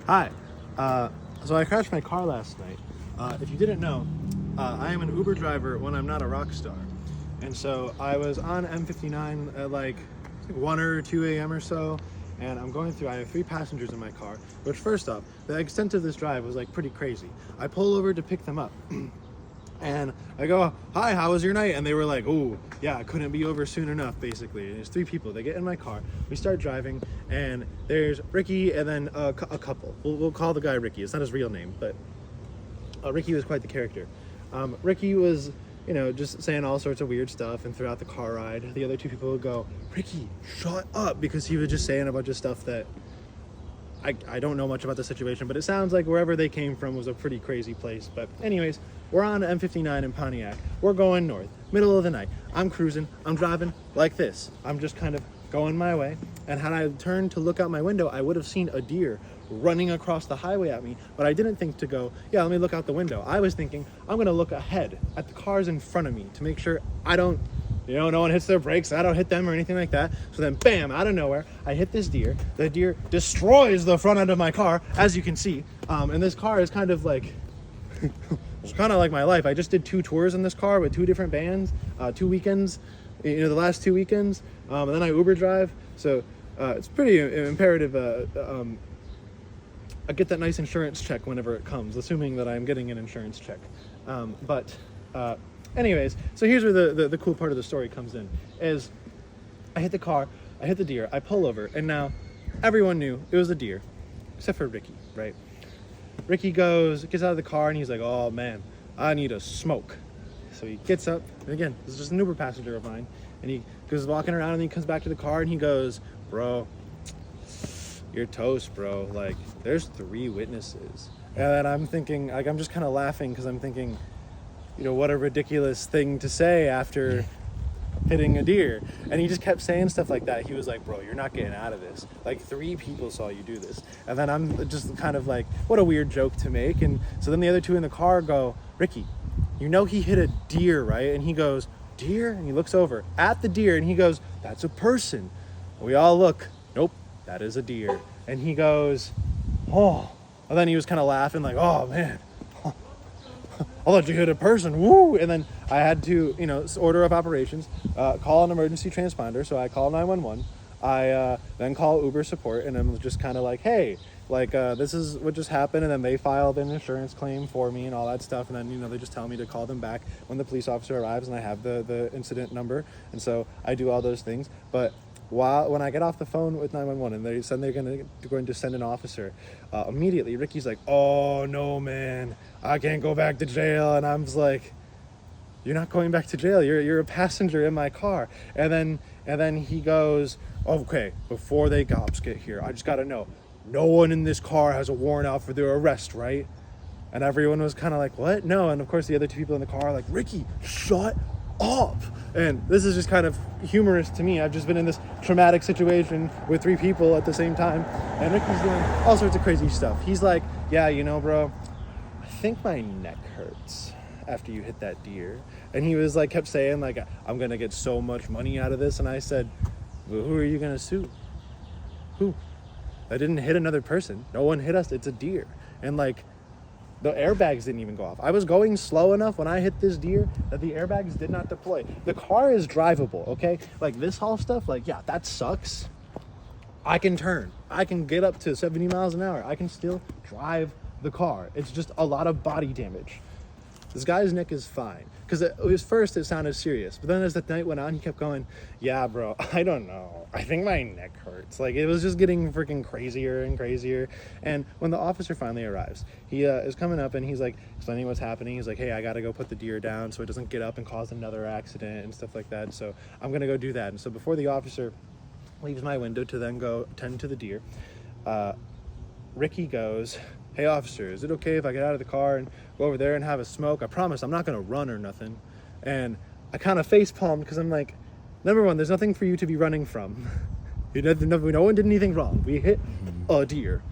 Hi. So I crashed my car last night. If you didn't know, I am an Uber driver when I'm not a rock star. And so I was on M59 at like 1 or 2 a.m. or so, and I'm going through, I have 3 passengers in my car, which first off, the extent of this drive was like pretty crazy. I pull over to pick them up. And I go, hi, how was your night? And they were like, oh, yeah, couldn't be over soon enough, basically. And there's 3 people. They get in my car. We start driving, and there's Ricky and then a couple. We'll call the guy Ricky. It's not his real name, but Ricky was quite the character. Ricky was, just saying all sorts of weird stuff, and throughout the car ride, the other 2 people would go, Ricky, shut up, because he was just saying a bunch of stuff that I don't know much about the situation, but it sounds like wherever they came from was a pretty crazy place. But anyways, we're on M59 in Pontiac. We're going north, middle of the night. I'm cruising, I'm driving like this. I'm just kind of going my way. And had I turned to look out my window, I would have seen a deer running across the highway at me. But I didn't think to go, yeah, let me look out the window. I was thinking, I'm gonna look ahead at the cars in front of me to make sure I don't, no one hits their brakes, I don't hit them or anything like that. So then, bam, out of nowhere, I hit this deer. The deer destroys the front end of my car, as you can see. And this car is kind of like, it's kind of like my life. I just did 2 tours in this car with 2 different bands, 2 weekends, the last 2 weekends. And then I Uber drive. So it's pretty imperative I get that nice insurance check whenever it comes, assuming that I'm getting an insurance check. Anyways, so here's where the cool part of the story comes in, is I hit the car, I hit the deer, I pull over, and now everyone knew it was a deer, except for Ricky, right? Ricky gets out of the car, and he's like, oh man, I need a smoke. So he gets up, and again, this is just an Uber passenger of mine, and he goes walking around, and he comes back to the car, and he goes, bro, you're toast, bro. Like, there's 3 witnesses. And then I'm thinking, like, I'm just kind of laughing, because I'm thinking, what a ridiculous thing to say after hitting a deer. And he just kept saying stuff like that. He was like, bro, you're not getting out of this. Like, 3 people saw you do this. And then I'm just kind of like, what a weird joke to make. And so then the other 2 in the car go, Ricky, he hit a deer, right? And he goes, deer? And he looks over at the deer, and he goes, that's a person. We all look, nope, that is a deer. And he goes, oh. And then he was kind of laughing like, oh man, I thought you hit a person, woo! And then I had to, order up operations, call an emergency transponder. So I call 911. I then call Uber support, and I'm just kind of like, hey, this is what just happened. And then they filed an insurance claim for me and all that stuff. And then, they just tell me to call them back when the police officer arrives, and I have the incident number. And so I do all those things. But when I get off the phone with 911 and they said they're going to send an officer, immediately Ricky's like, oh no, man, I can't go back to jail. And I'm just like, you're not going back to jail. You're a passenger in my car. And then he goes, okay, before they cops get here, I just got to know, no one in this car has a warrant out for their arrest, right? And everyone was kind of like, what? No. And of course the other 2 people in the car are like, Ricky, shut up. And this is just kind of humorous to me. I've just been in this traumatic situation with 3 people at the same time, and Ricky's doing all sorts of crazy stuff. He's like, yeah, bro, I think my neck hurts after you hit that deer. And he was like, kept saying like, I'm gonna get so much money out of this. And I said, well, who are you gonna sue? Who? I didn't hit another person. No one hit us. It's a deer. And like, the airbags didn't even go off. I was going slow enough when I hit this deer that the airbags did not deploy. The car is drivable, okay? Like, this whole stuff, like, yeah, that sucks. I can turn. I can get up to 70 miles an hour. I can still drive the car. It's just a lot of body damage. This guy's neck is fine. Because at first it sounded serious. But then as the night went on, he kept going, yeah, bro, I don't know. I think my neck hurts. Like, it was just getting freaking crazier and crazier. And when the officer finally arrives, he is coming up and he's like explaining what's happening. He's like, hey, I got to go put the deer down so it doesn't get up and cause another accident and stuff like that. So I'm going to go do that. And so before the officer leaves my window to then go tend to the deer, Ricky goes, hey, officer, is it okay if I get out of the car and go over there and have a smoke? I promise I'm not going to run or nothing. And I kind of face palmed because I'm like, number one, there's nothing for you to be running from. No one did anything wrong. We hit a deer.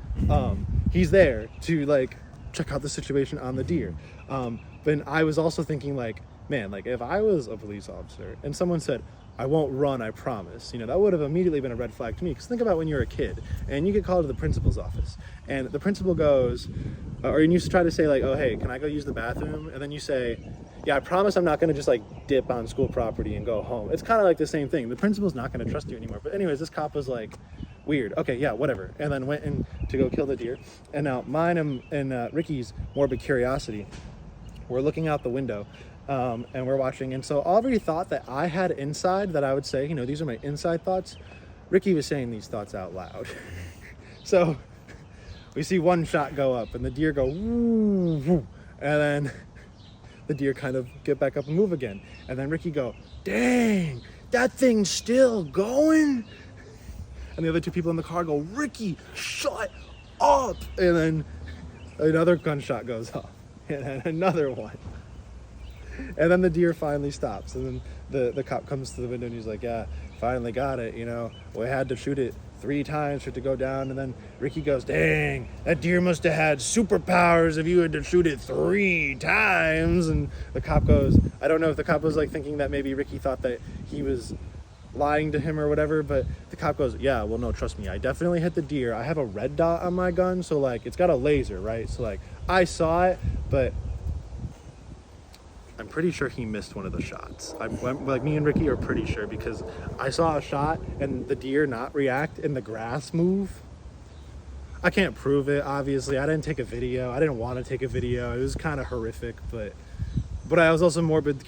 He's there to like check out the situation on the deer. But I was also thinking like, man, like if I was a police officer and someone said, I won't run, I promise. You know, that would have immediately been a red flag to me. Because think about when you're a kid and you get called to the principal's office, and the principal goes, or you try to say like, oh, hey, can I go use the bathroom? And then you say, yeah, I promise I'm not going to just like dip on school property and go home. It's kind of like the same thing. The principal's not going to trust you anymore. But anyways, this cop was like, weird. Okay, yeah, whatever. And then went in to go kill the deer. And now mine and Ricky's morbid curiosity, we're looking out the window. And we're watching, and so every thought that I had inside that I would say, you know, these are my inside thoughts, Ricky was saying these thoughts out loud. So we see one shot go up and the deer go woo, woo, and then the deer kind of get back up and move again, and then Ricky go, dang, that thing's still going. And the other two people in the car go, Ricky, shut up. And then another gunshot goes off, and then another one. And then the deer finally stops, and then the cop comes to the window and he's like, yeah, finally got it, you know, we had to shoot it 3 times for it to go down. And then Ricky goes, dang, that deer must have had superpowers if you had to shoot it 3 times. And the cop goes, I don't know if the cop was like thinking that maybe Ricky thought that he was lying to him or whatever, but the cop goes, yeah, well, no, trust me, I definitely hit the deer. I have a red dot on my gun, so like it's got a laser, right? So like I saw it, but I'm pretty sure he missed one of the shots. Like me and Ricky are pretty sure, because I saw a shot and the deer not react and the grass move. I can't prove it, obviously. I didn't take a video. I didn't want to take a video. It was kind of horrific, but I was also morbidly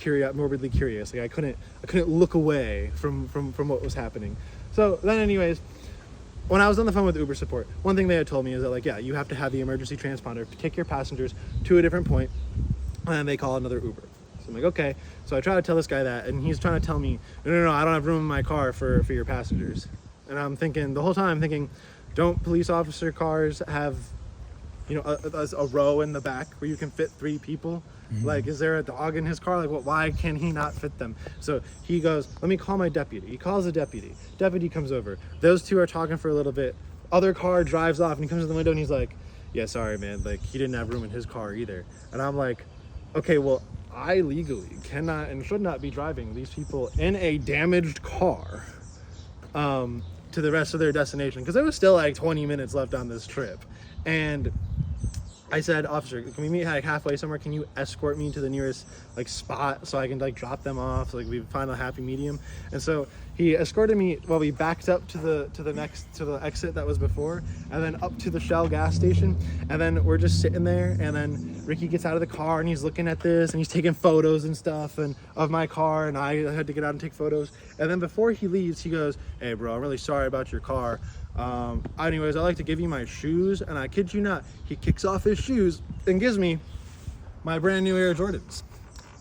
curious. Like I couldn't look away from what was happening. So then, anyways, when I was on the phone with Uber support, one thing they had told me is that like, yeah, you have to have the emergency transponder to take your passengers to a different point, and they call another Uber. I'm like, okay. So I try to tell this guy that, and he's trying to tell me, no, I don't have room in my car for your passengers. And I'm thinking, the whole time I'm thinking, don't police officer cars have, you know, a row in the back where you can fit 3 people? Mm-hmm. Like, is there a dog in his car? Like, why can he not fit them? So he goes, let me call my deputy. He calls the deputy. Deputy comes over. Those two are talking for a little bit. Other car drives off, and he comes to the window and he's like, yeah, sorry, man. Like, he didn't have room in his car either. And I'm like, okay, well, I legally cannot and should not be driving these people in a damaged car to the rest of their destination, because there was still like 20 minutes left on this trip. And I said, officer, can we meet like halfway somewhere? Can you escort me to the nearest like spot so I can like drop them off, so like we find a happy medium? And so he escorted me while we backed up to the exit that was before, and then up to the Shell gas station. And then we're just sitting there, and then Ricky gets out of the car and he's looking at this and he's taking photos and stuff and of my car, and I had to get out and take photos. And then before he leaves, he goes, hey bro, I'm really sorry about your car. Anyways, I'd like to give you my shoes. And I kid you not, he kicks off his shoes and gives me my brand new Air Jordans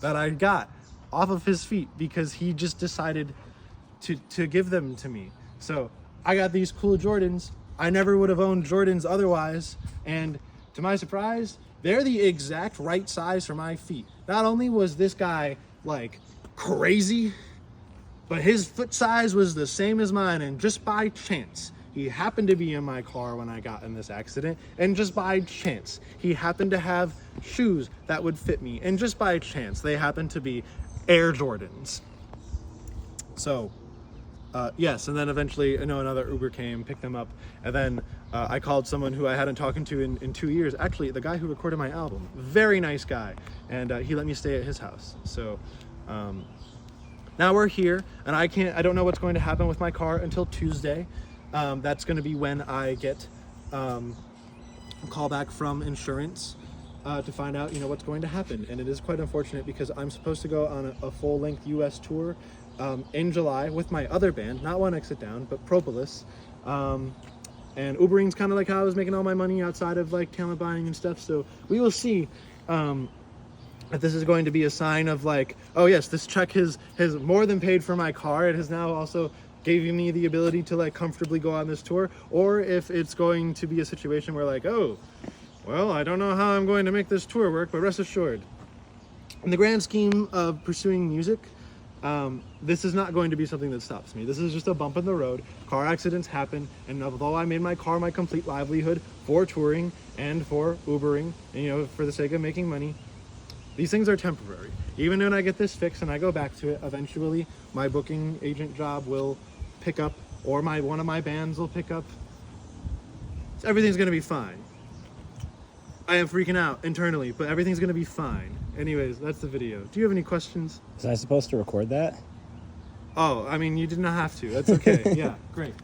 that I got off of his feet, because he just decided to give them to me. So I got these cool Jordans. I never would have owned Jordans otherwise, and to my surprise, they're the exact right size for my feet. Not only was this guy like crazy, but his foot size was the same as mine, and just by chance, he happened to be in my car when I got in this accident, and just by chance, he happened to have shoes that would fit me, and just by chance, they happened to be Air Jordans. So, yes, and then eventually, another Uber came, picked them up, and then I called someone who I hadn't talked to in 2 years. Actually, the guy who recorded my album, very nice guy, and he let me stay at his house. So, now we're here, and I don't know what's going to happen with my car until Tuesday. That's going to be when I get a call back from insurance to find out, what's going to happen. And it is quite unfortunate, because I'm supposed to go on a full-length U.S. tour in July with my other band, not One Exit Down, but Propolis. And Ubering's kind of like how I was making all my money outside of like talent buying and stuff. So we will see if this is going to be a sign of like, oh yes, this check has more than paid for my car. It has now also giving me the ability to like comfortably go on this tour, or if it's going to be a situation where like, oh, well, I don't know how I'm going to make this tour work, but rest assured, in the grand scheme of pursuing music, this is not going to be something that stops me. This is just a bump in the road. Car accidents happen, and although I made my car my complete livelihood for touring and for Ubering, and for the sake of making money, these things are temporary. Even when I get this fixed and I go back to it, eventually my booking agent job will pick up, or one of my bands will pick up. Everything's gonna be fine. I am freaking out internally, but everything's gonna be fine. Anyways, that's the video. Do you have any questions? Was I supposed to record that? Oh, I mean, you did not have to. That's okay. Yeah, great.